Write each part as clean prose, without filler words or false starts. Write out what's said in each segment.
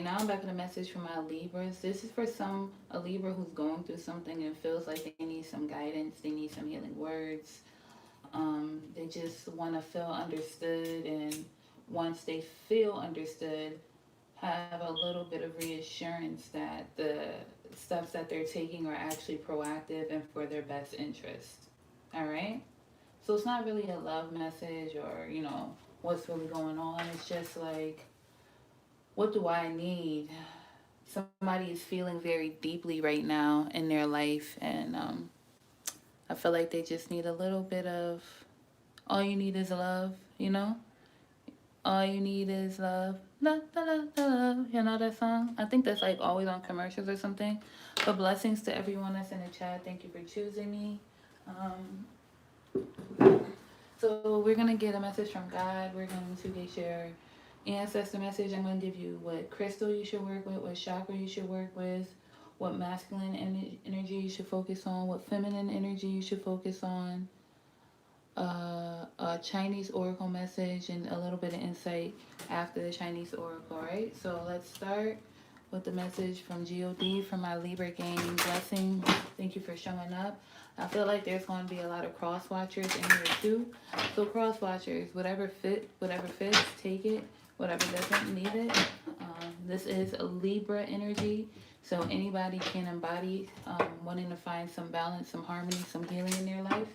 right, now I'm back with a message from my Libras. This is for a Libra who's going through something and feels like they need some guidance, they need some healing words. They just want to feel understood, and once they feel understood, have a little bit of reassurance that the steps that they're taking are actually proactive and for their best interest. All right? So it's not really a love message or, what's really going on. It's just like, what do I need? Somebody is feeling very deeply right now in their life, and I feel like they just need a little bit of, all you need is love, you know? All you need is love. La, la, la, la, love. You know that song? I think that's like always on commercials or something. But blessings to everyone that's in the chat. Thank you for choosing me. Um, so we're going to get a message from God. We're going to get your ancestor message. I'm going to give you what crystal you should work with, what chakra you should work with, what masculine energy you should focus on, what feminine energy you should focus on, a Chinese oracle message, and a little bit of insight after the Chinese oracle. All right, so let's start with the message from God from my Libra gang. Blessings. Thank you for showing up. I feel like there's going to be a lot of cross watchers in here too. So cross watchers, whatever fits, take it. Whatever doesn't, leave it. This is a Libra energy. So anybody can embody wanting to find some balance, some harmony, some healing in their life.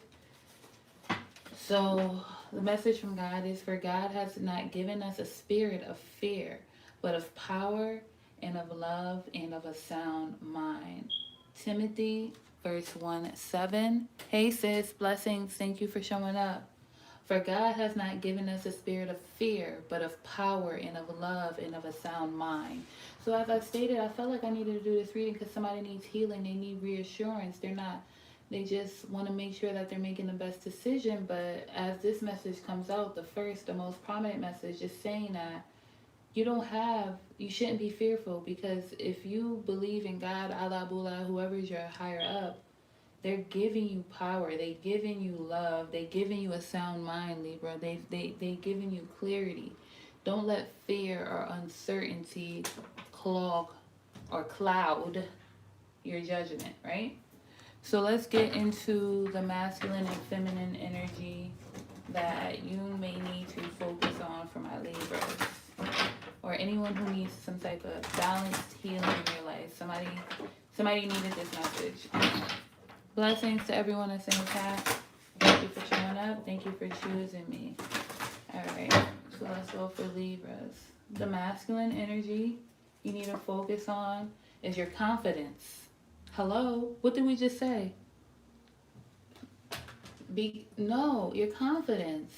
So the message from God is, for God has not given us a spirit of fear, but of power and of love and of a sound mind. Timothy verse 1:7. Hey sis, blessings. Thank you for showing up. For God has not given us a spirit of fear, but of power and of love and of a sound mind. So as I stated, I felt like I needed to do this reading because somebody needs healing. They need reassurance. They just want to make sure that they're making the best decision. But as this message comes out, the most prominent message is saying that you shouldn't be fearful, because if you believe in God, Allah, Bula, whoever is your higher up, they're giving you power. They giving you love. They giving you a sound mind, Libra. They giving you clarity. Don't let fear or uncertainty clog or cloud your judgment, right? So let's get into the masculine and feminine energy that you may need to focus on for my Libras, or anyone who needs some type of balanced healing in your life. Somebody needed this message. Blessings to everyone that's in the chat. Thank you for showing up. Thank you for choosing me. All right, so let's go for Libras. The masculine energy you need to focus on is your confidence. Hello? What did we just say? No, your confidence.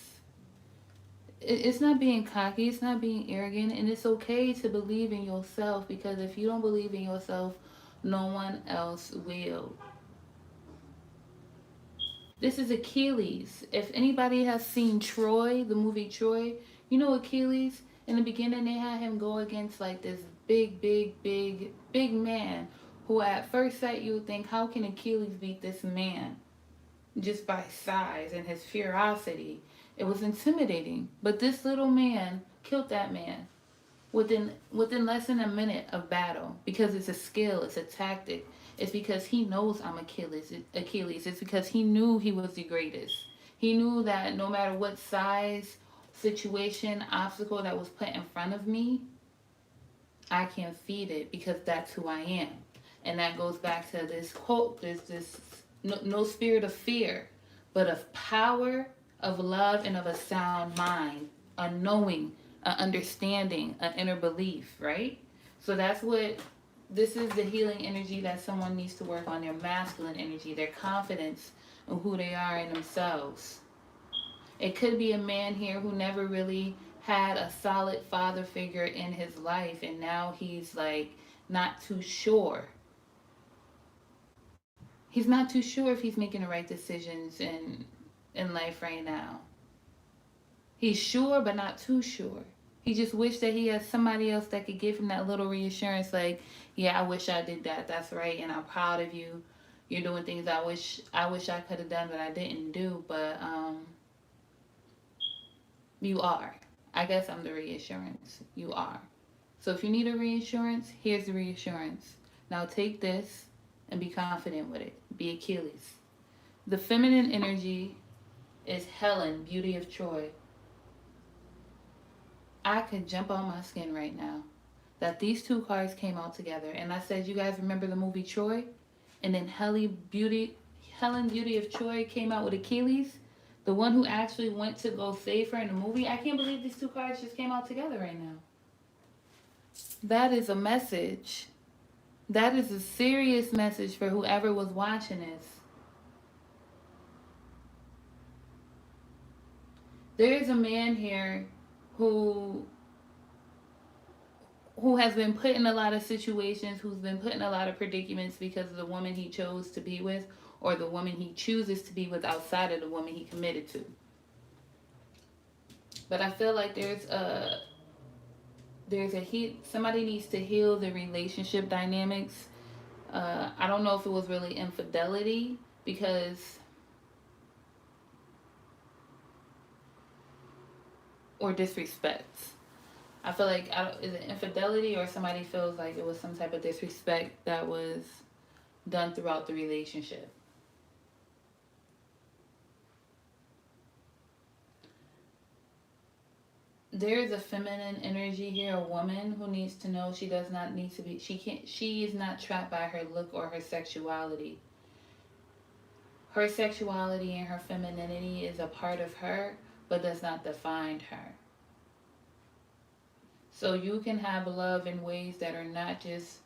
It's not being cocky, it's not being arrogant, and it's okay to believe in yourself, because if you don't believe in yourself, no one else will. This is Achilles. If anybody has seen Troy, the movie Troy, you know Achilles? In the beginning, they had him go against like this big man who at first sight you would think, how can Achilles beat this man? Just by size and his ferocity. It was intimidating. But this little man killed that man within less than a minute of battle, because it's a skill, it's a tactic. It's because he knows I'm Achilles. It's because he knew he was the greatest. He knew that no matter what size, situation, obstacle that was put in front of me, I can feed it, because that's who I am. And that goes back to this quote. There's this no spirit of fear, but of power, of love, and of a sound mind, a knowing, an understanding, an inner belief, right? So this is the healing energy that someone needs to work on, their masculine energy, their confidence in who they are in themselves. It could be a man here who never really had a solid father figure in his life, and now he's like not too sure. He's not too sure if he's making the right decisions in life right now. He's sure, but not too sure. He just wished that he had somebody else that could give him that little reassurance, like, yeah, I wish I did that. That's right, and I'm proud of you. You're doing things I wish I could have done, but I didn't do. But you are. I guess I'm the reassurance. You are. So if you need a reassurance, here's the reassurance. Now take this and be confident with it. Be Achilles. The feminine energy is Helen, beauty of Troy. I could jump on my skin right now that these two cards came out together. And I said, you guys remember the movie Troy? And then Helen Beauty of Troy came out with Achilles, the one who actually went to go save her in the movie. I can't believe these two cards just came out together right now. That is a message. That is a serious message for whoever was watching this. There is a man here who has been put in a lot of situations, who's been put in a lot of predicaments because of the woman he chose to be with or the woman he chooses to be with outside of the woman he committed to. But I feel like somebody needs to heal the relationship dynamics. I don't know if it was really infidelity or disrespect. I feel like, is it infidelity or somebody feels like it was some type of disrespect that was done throughout the relationship. There is a feminine energy here, a woman who needs to know she does not need to be, she is not trapped by her look or her sexuality. Her sexuality and her femininity is a part of her, but does not define her. So you can have love in ways that are not just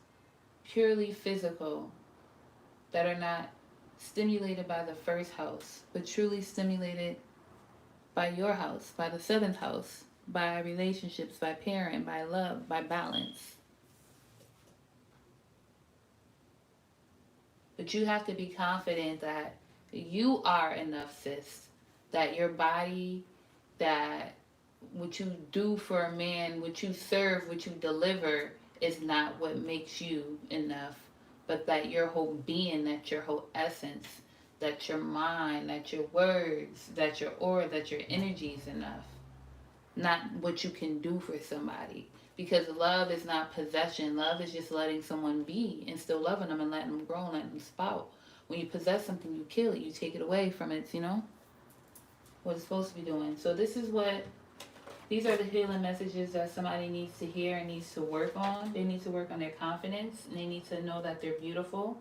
purely physical, that are not stimulated by the first house, but truly stimulated by your house, by the seventh house, by relationships, by parent, by love, by balance. But you have to be confident that you are enough, sis. That your body, that what you do for a man, what you serve, what you deliver is not what makes you enough, but that your whole being, that your whole essence, that your mind, that your words, that your aura, that your energy is enough. Not what you can do for somebody. Because love is not possession. Love is just letting someone be and still loving them and letting them grow and letting them spout. When you possess something, you kill it. You take it away from its, what it's supposed to be doing. So these are the healing messages that somebody needs to hear and needs to work on. They need to work on their confidence, and they need to know that they're beautiful,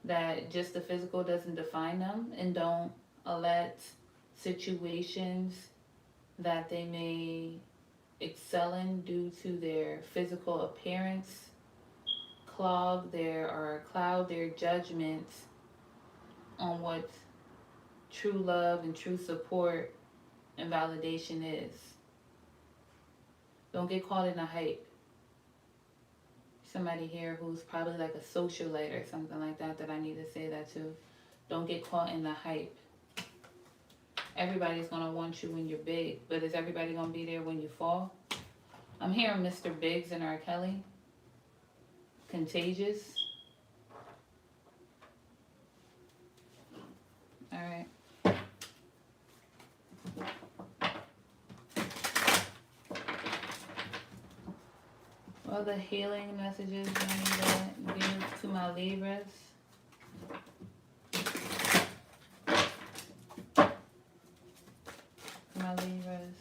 that just the physical doesn't define them, and don't let situations that they may excel in due to their physical appearance cloud their judgment on what true love and true support and validation is. Don't get caught in a hype. Somebody here who's probably like a socialite or something like that I need to say that to. Don't get caught in the hype. Everybody's going to want you when you're big, but is everybody going to be there when you fall? I'm hearing Mr. Biggs and R. Kelly. Contagious. All right. All the healing messages I need to give to my Libras. My Libras.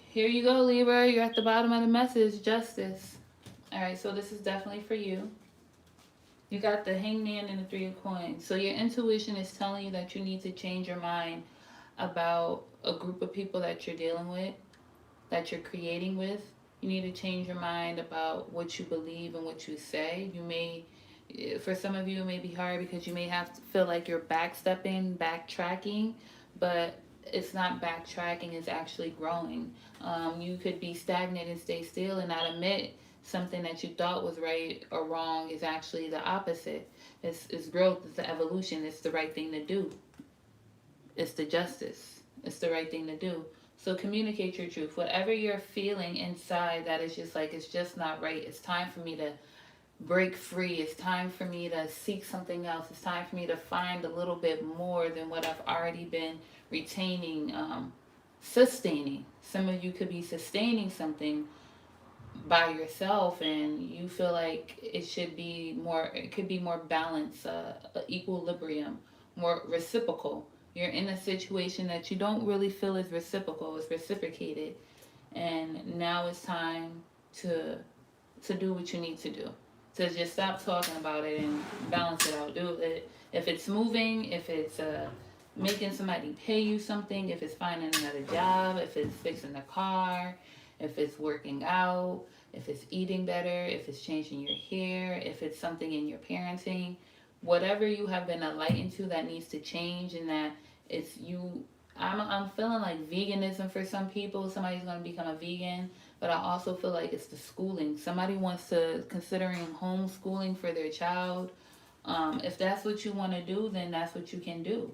Here you go, Libra. You're at the bottom of the message. Justice. All right, so this is definitely for you. You got the Hangman and the Three of Coins. So your intuition is telling you that you need to change your mind about a group of people that you're dealing with, that you're creating with. You need to change your mind about what you believe and what you say. For some of you, it may be hard because you may have to feel like you're backtracking, but it's not backtracking, it's actually growing. You could be stagnant and stay still and not admit something that you thought was right or wrong is actually the opposite. It's growth, it's the evolution, it's the right thing to do. It's the justice. It's the right thing to do. So communicate your truth. Whatever you're feeling inside that is just like, it's just not right. It's time for me to break free. It's time for me to seek something else. It's time for me to find a little bit more than what I've already been retaining, sustaining. Some of you could be sustaining something by yourself, and you feel like it should be more, it could be more balanced, equilibrium, more reciprocal. You're in a situation that you don't really feel is reciprocal, it's reciprocated, and now it's time to do what you need to do. To just stop talking about it and balance it out. Do it. If it's moving, if it's making somebody pay you something, if it's finding another job, if it's fixing the car, if it's working out, if it's eating better, if it's changing your hair, if it's something in your parenting, whatever you have been enlightened to that needs to change, and that it's you. I'm feeling like veganism for some people. Somebody's going to become a vegan, but I also feel like it's the schooling. Somebody wants to considering homeschooling for their child. If that's what you want to do, then that's what you can do.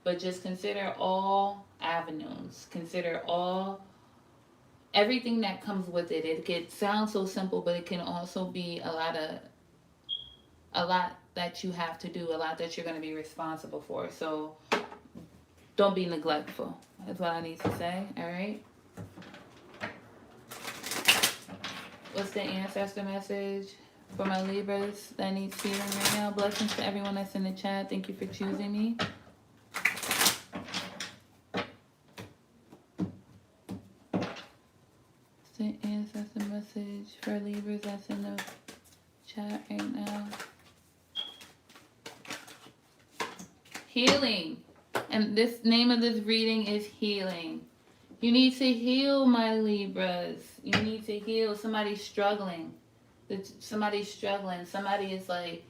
But just consider all avenues. Consider everything that comes with it. It can sound so simple, but it can also be a lot that you have to do, a lot that you're going to be responsible for. So don't be neglectful. That's what I need to say. All right. What's the ancestor message for my Libras that needs healing right now? Blessings to everyone that's in the chat. Thank you for choosing me. What's the ancestor message for Libras that's in the chat right now? Healing. And this name of this reading is healing. You need to heal, my Libras. You need to heal. Somebody's struggling. Somebody's struggling. Somebody is like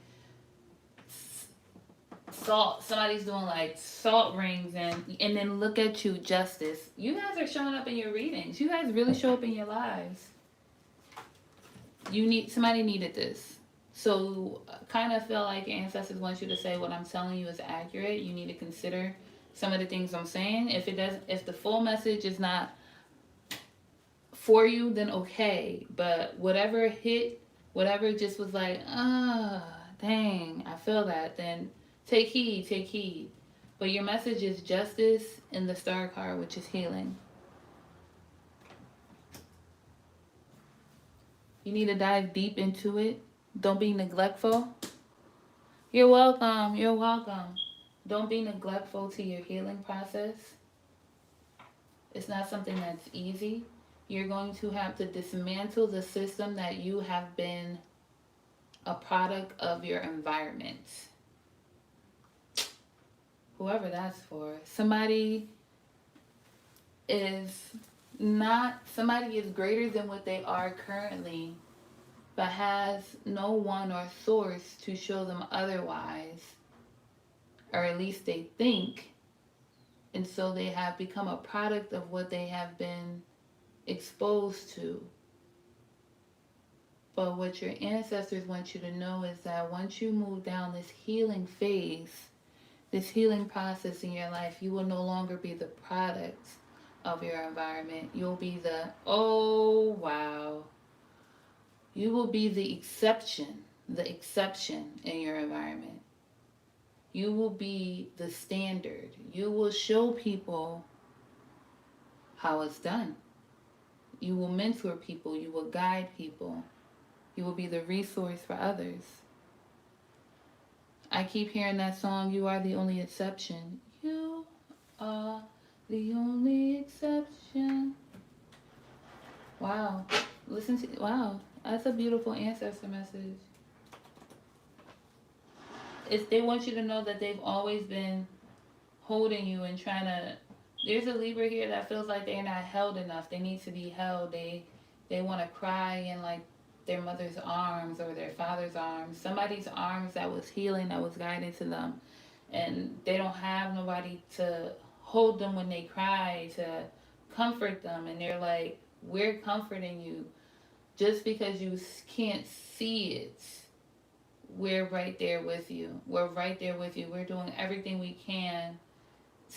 salt. Somebody's doing like salt rings, and then look at you, justice. You guys are showing up in your readings. You guys really show up in your lives. Somebody needed this. So kind of feel like your ancestors want you to say what I'm telling you is accurate. You need to consider some of the things I'm saying. If the full message is not for you, then okay. But whatever just was like, dang, I feel that, then take heed. But your message is justice in the star card, which is healing. You need to dive deep into it. Don't be neglectful. You're welcome. You're welcome. Don't be neglectful to your healing process. It's not something that's easy. You're going to have to dismantle the system that you have been a product of your environment. Whoever that's for. Somebody is greater than what they are currently, but has no one or source to show them otherwise, or at least they think, and so they have become a product of what they have been exposed to. But what your ancestors want you to know is that once you move down this healing phase, this healing process in your life, you will no longer be the product of your environment. You'll be you will be the exception in your environment. You will be the standard. You will show people how it's done. You will mentor people. You will guide people. You will be the resource for others. I keep hearing that song, You Are the Only Exception. You are the only exception. Wow. Wow. That's a beautiful ancestor message. They want you to know that they've always been holding you and trying to. There's a Libra here that feels like they're not held enough. They need to be held. They want to cry in like their mother's arms or their father's arms. Somebody's arms that was healing, that was guiding to them. And they don't have nobody to hold them when they cry, to comfort them. And they're like, we're comforting you. Just because you can't see it, we're right there with you. We're right there with you. We're doing everything we can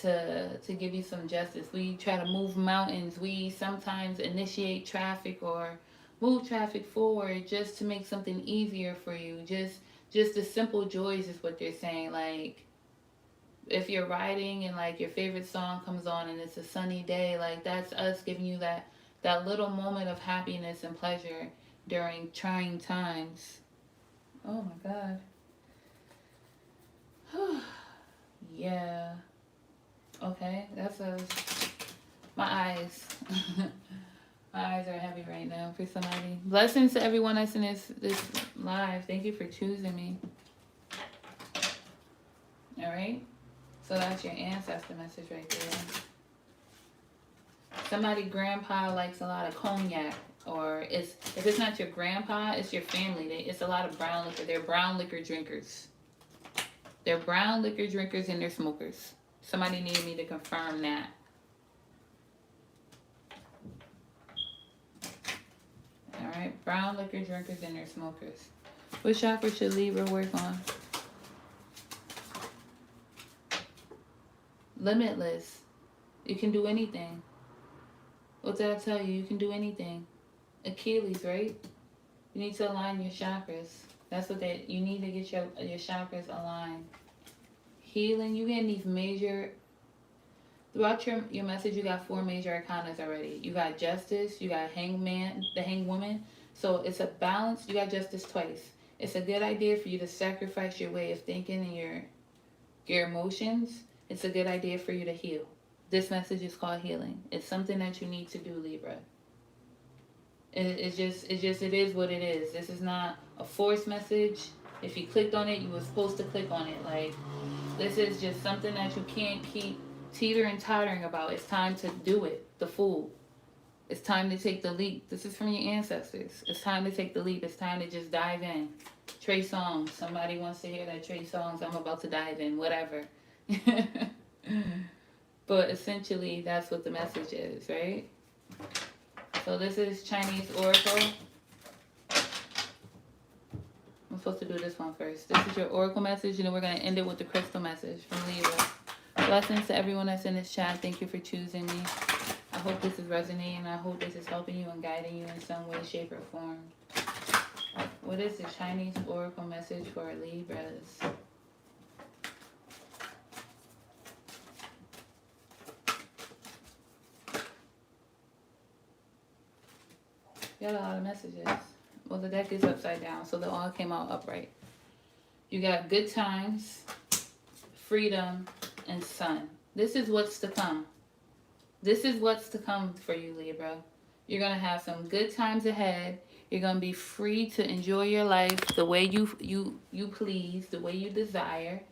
to give you some justice. We try to move mountains. We sometimes initiate traffic or move traffic forward just to make something easier for you. Just the simple joys is what they're saying. Like if you're riding and like your favorite song comes on and it's a sunny day, like that's us giving you that little moment of happiness and pleasure during trying times. Oh my god. Yeah. Okay, that's a my eyes. My eyes are heavy right now for somebody. Blessings to everyone that's in this live. Thank you for choosing me. All right. So that's your ancestor message right there. Somebody grandpa likes a lot of cognac, or if it's not your grandpa, it's your family. It's a lot of brown liquor. They're brown liquor drinkers. They're brown liquor drinkers and they're smokers. Somebody needed me to confirm that. All right, brown liquor drinkers and they're smokers. What chakra should Libra work on? Limitless. You can do anything. What did I tell you? You can do anything. Achilles, right? You need to align your chakras. That's what you need to get your chakras aligned. Healing, you getting these major, throughout your message, you got 4 major arcanas already. You got justice, you got hangman, the hangwoman. So it's a balance. You got justice twice. It's a good idea for you to sacrifice your way of thinking and your emotions. It's a good idea for you to heal. This message is called healing. It's something that you need to do, Libra. It is what it is. This is not a forced message. If you clicked on it, you were supposed to click on it. Like, this is just something that you can't keep teetering tottering about. It's time to do it. The fool. It's time to take the leap. This is from your ancestors. It's time to take the leap. It's time to just dive in. Trey Songz. Somebody wants to hear that Trey Songz. I'm about to dive in. Whatever. But essentially, that's what the message is, right? So this is Chinese Oracle. I'm supposed to do this one first. This is your Oracle message, and then we're going to end it with the crystal message from Libra. Blessings to everyone that's in this chat. Thank you for choosing me. I hope this is resonating. I hope this is helping you and guiding you in some way, shape, or form. What is the Chinese Oracle message for Libras? You got a lot of messages. Well, the deck is upside down, so they all came out upright. You got good times, freedom, and sun. This is what's to come. This is what's to come for you, Libra. You're going to have some good times ahead. You're going to be free to enjoy your life the way you please, the way you desire.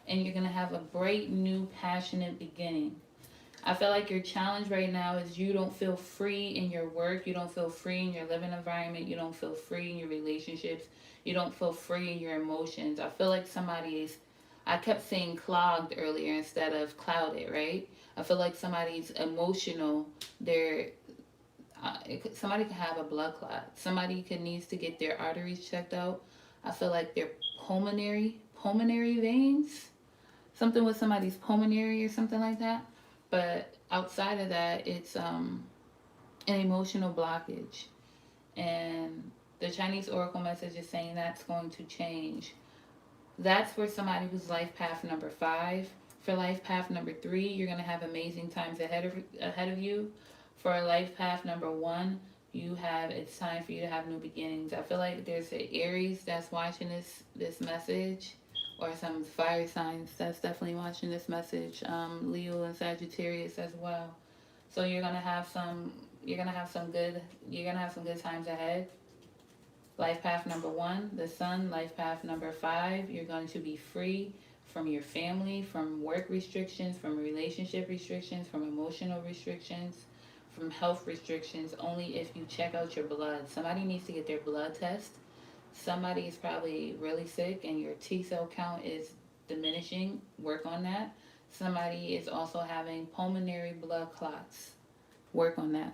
And you're going to have a bright, new, passionate beginning. I feel like your challenge right now is you don't feel free in your work. You don't feel free in your living environment. You don't feel free in your relationships. You don't feel free in your emotions. I feel like I kept saying clogged earlier instead of clouded, right? I feel like somebody's emotional. Somebody could have a blood clot. Somebody needs to get their arteries checked out. I feel like their pulmonary veins. Something with somebody's pulmonary or something like that. But outside of that, it's an emotional blockage. And the Chinese Oracle message is saying that's going to change. That's for somebody who's life path number 5. For life path number 3, you're going to have amazing times ahead of you. For life path number 1, it's time for you to have new beginnings. I feel like there's an Aries that's watching this message, or some fire signs that's definitely watching this message. Leo and Sagittarius as well. So you're gonna have some good times ahead. Life path number 1, the sun. Life path number 5, you're going to be free from your family, from work restrictions, from relationship restrictions, from emotional restrictions, from health restrictions, only if you check out your blood. Somebody needs to get their blood test. Somebody is probably really sick and your T cell count is diminishing. Work on that. Somebody is also having pulmonary blood clots. Work on that.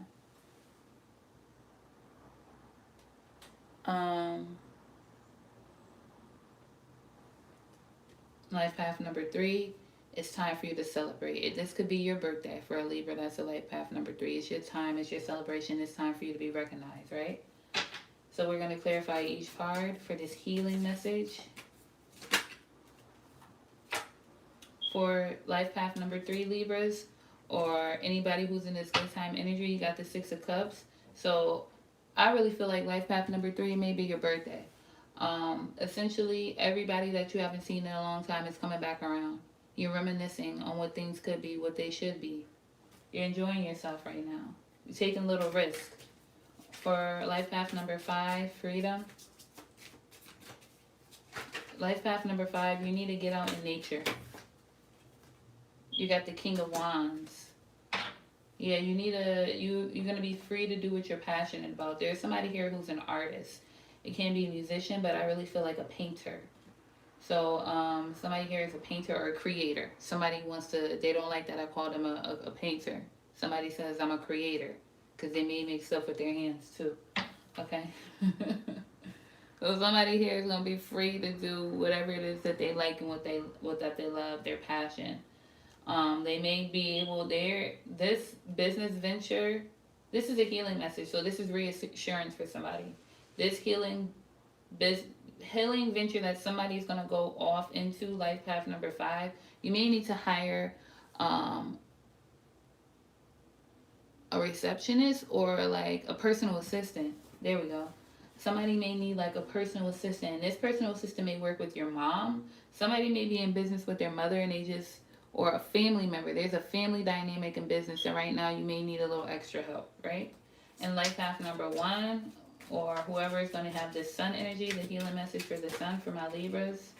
Life path number 3, it's time for you to celebrate. This could be your birthday for a Libra. That's a life path number 3. It's your time. It's your celebration. It's time for you to be recognized, right? So we're going to clarify each card for this healing message. For life path number 3, Libras, or anybody who's in this good time energy, you got the 6 of Cups. So I really feel like life path number 3 may be your birthday. Essentially, everybody that you haven't seen in a long time is coming back around. You're reminiscing on what things could be, what they should be. You're enjoying yourself right now. You're taking little risks. For life path number 5, freedom. Life path number 5, you need to get out in nature. You got the King of Wands. Yeah, you're going to be free to do what you're passionate about. There's somebody here who's an artist. It can be a musician, but I really feel like a painter. So somebody here is a painter or a creator. Somebody wants to, they don't like that I call them a painter. Somebody says I'm a creator because they may make stuff with their hands too. Okay? So somebody here is going to be free to do whatever it is that they like and what they love, their passion. They may be able, this business venture, this is a healing message, so this is reassurance for somebody. This healing venture that somebody's going to go off into, life path number 5, you may need to hire a receptionist or like a personal assistant. There we go. Somebody may need like a personal assistant. This personal assistant may work with your mom. Somebody may be in business with their mother and they just, or a family member. There's a family dynamic in business, and right now you may need a little extra help, right? And life path number 1, or whoever is going to have this sun energy, the healing message for the sun for my Libras.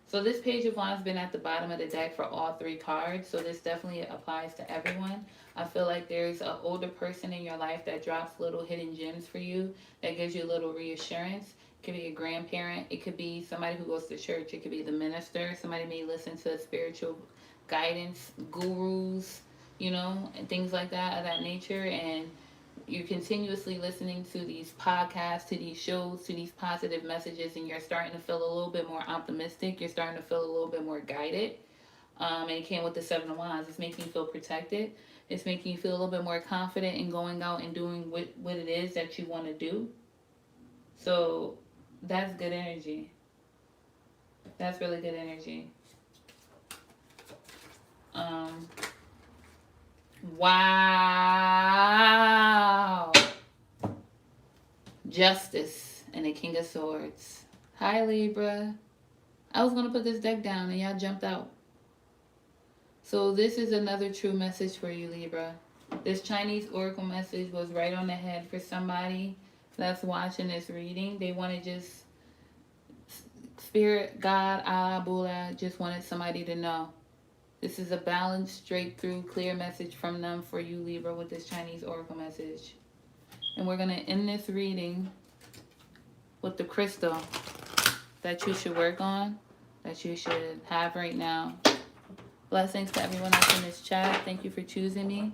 So this Page of Wands has been at the bottom of the deck for all 3 cards, so this definitely applies to everyone. I feel like there's an older person in your life that drops little hidden gems for you, that gives you a little reassurance. It could be a grandparent. It could be somebody who goes to church. It could be the minister. Somebody may listen to spiritual guidance, gurus, and things like that of that nature. And you're continuously listening to these podcasts, to these shows, to these positive messages, and you're starting to feel a little bit more optimistic. You're starting to feel a little bit more guided. And it came with the 7 of Wands. It's making you feel protected. It's making you feel a little bit more confident in going out and doing what it is that you want to do. So that's good energy. That's really good energy. Wow. Justice and the King of Swords. Hi, Libra. I was going to put this deck down and y'all jumped out. So this is another true message for you, Libra. This Chinese oracle message was right on the head for somebody that's watching this reading. They want to just, Spirit, God, Allah, Buddha, just wanted somebody to know. This is a balanced, straight through, clear message from them for you, Libra, with this Chinese oracle message. And we're going to end this reading with the crystal that you should work on, that you should have right now. Blessings to everyone else in this chat. Thank you for choosing me.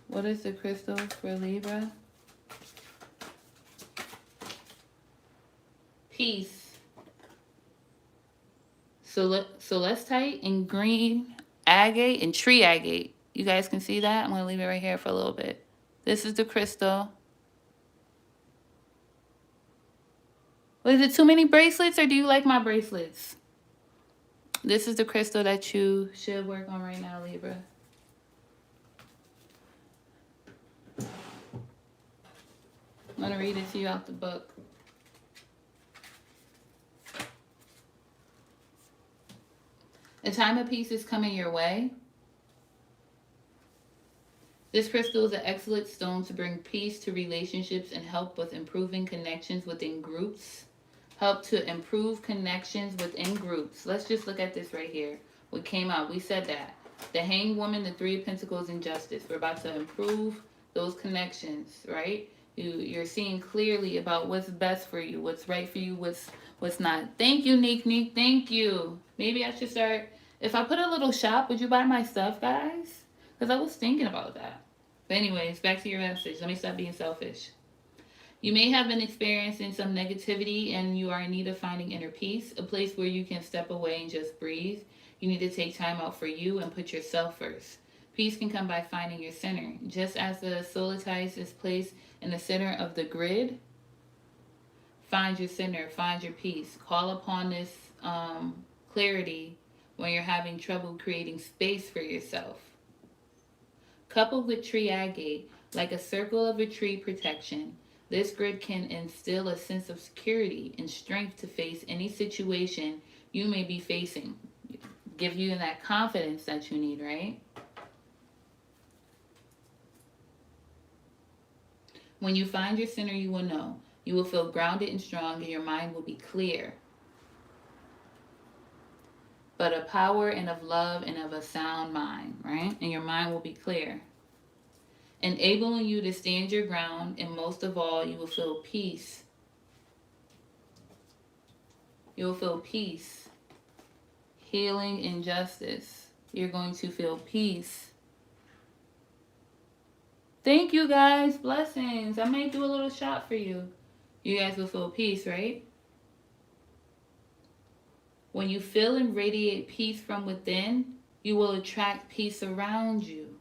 What is the crystal for Libra? Peace. Celestite and green agate and tree agate. You guys can see that? I'm going to leave it right here for a little bit. This is the crystal. Was it too many bracelets or do you like my bracelets? This is the crystal that you should work on right now, Libra. I'm going to read it to you out the book. A time of peace is coming your way. This crystal is an excellent stone to bring peace to relationships and help with improving connections within groups. Help to improve connections within groups. Let's just look at this right here. What came out, we said that. The Hanged Woman, the 3 of Pentacles, and Justice. We're about to improve those connections, right? You're seeing clearly about what's best for you, what's right for you, what's not. Thank you, Nick. Thank you. Maybe I should start. If I put a little shop, would you buy my stuff, guys? Because I was thinking about that. But anyways, back to your message. Let me stop being selfish. You may have been experiencing some negativity and you are in need of finding inner peace, a place where you can step away and just breathe. You need to take time out for you and put yourself first. Peace can come by finding your center. Just as the solstice is placed in the center of the grid, find your center, find your peace. Call upon this clarity when you're having trouble creating space for yourself. Coupled with tree agate, like a circle of a tree protection, this grid can instill a sense of security and strength to face any situation you may be facing. Give you that confidence that you need, right? When you find your center, you will know. You will feel grounded and strong, and your mind will be clear, but of power and of love and of a sound mind, right? And your mind will be clear, enabling you to stand your ground, and most of all, you will feel peace. You will feel peace, healing, and justice. You're going to feel peace. Thank you, guys. Blessings. I might do a little shot for you. You guys will feel peace, right? When you feel and radiate peace from within, you will attract peace around you.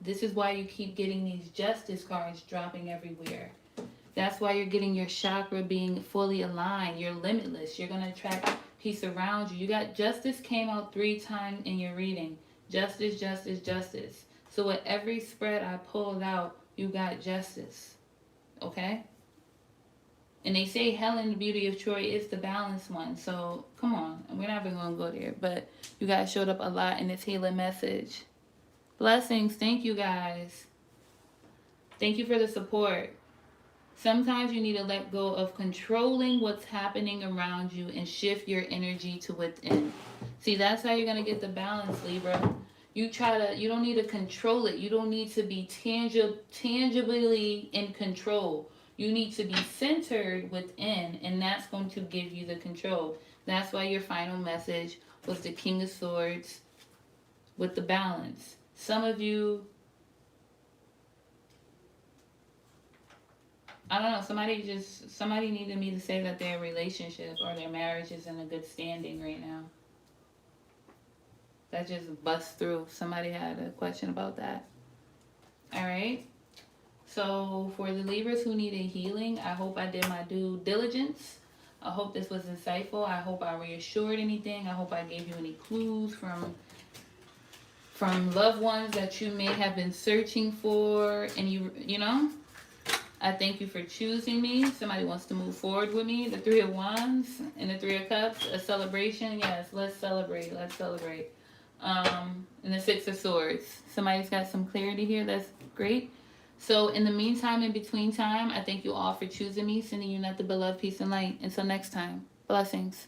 This is why you keep getting these justice cards dropping everywhere. That's why you're getting your chakra being fully aligned. You're limitless. You're going to attract peace around you. You got justice came out 3 times in your reading. Justice, justice, justice. So with every spread I pulled out, you got justice. Okay? And they say Helen, the beauty of Troy, is the balanced one. So come on. We're not even going to go there. But you guys showed up a lot in this healing message. Blessings. Thank you, guys. Thank you for the support. Sometimes you need to let go of controlling what's happening around you and shift your energy to within. See, that's how you're going to get the balance, Libra. You don't need to control it. You don't need to be tangibly in control. You need to be centered within, and that's going to give you the control. That's why your final message was the King of Swords with the balance. Some of you, I don't know, somebody needed me to say that their relationship or their marriage is in a good standing right now. That just bust through. Somebody had a question about that. All right. So for the Libras who needed healing, I hope I did my due diligence. I hope this was insightful. I hope I reassured anything. I hope I gave you any clues from loved ones that you may have been searching for. And you know, I thank you for choosing me. Somebody wants to move forward with me. The 3 of Wands and the 3 of Cups. A celebration. Yes, let's celebrate. Let's celebrate. And the 6 of Swords. Somebody's got some clarity here. That's great. So in the meantime, in between time, I thank you all for choosing me, sending you nothing but love, peace, and light. Until next time, blessings.